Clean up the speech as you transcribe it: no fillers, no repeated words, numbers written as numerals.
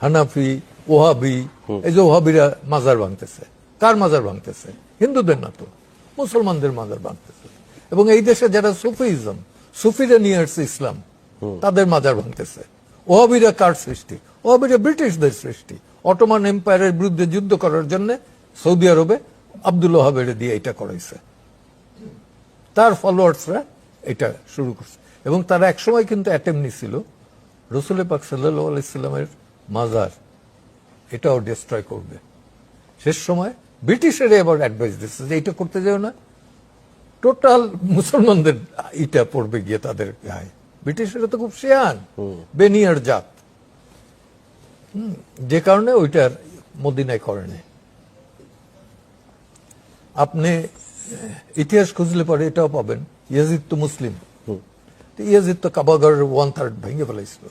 হানাফি, ওহাবি, এই যে ওহাবিরা মাজার ভাঙতেছে, কার মাজার ভাঙতেছে? হিন্দুদের না তো, মুসলমানদের মাজার ভাঙতেছে। এবং এই দেশে যারা সুফিজম, সুফিরা নিয়ে আসছে ইসলাম, তাদের মাজার ভাঙতেছে। ওহাবিরা কার সৃষ্টি? ওহাবিরা ব্রিটিশদের সৃষ্টি। অটোমান এম্পায়ারের বিরুদ্ধে যুদ্ধ করার জন্য সৌদি আরবে আব্দুল ওহাবের দিয়ে এটা করাইছে, তার ফলোয়ার্সরা এটা শুরু করছে। এবং তারা একসময় কিন্তু অ্যাটেম্প নিছিল রসুল পাক সাল্লাল্লাহু আলাইহি সাল্লামের মাজার এটাও ডিস্ট্রয় করবে। শেষ সময় ব্রিটিশেরা এবার অ্যাডভাইস দিচ্ছে যে এটা করতে যাও না, টোটাল মুসলমানদের এটা পড়বে গিয়ে তাদের গায়ে। ব্রিটিশেরা তো খুব শেয়ান, বেনিয়ার জাত, যে কারণে ওইটার মদিনায় করে নেয়। আপনি ইতিহাস খুঁজলে পরে এটাও পাবেন, ইয়াজিদ তো মুসলিম, ইয়াজিদ তো কাবাগরের 1/3 ভেঙে ফেলাইছিল।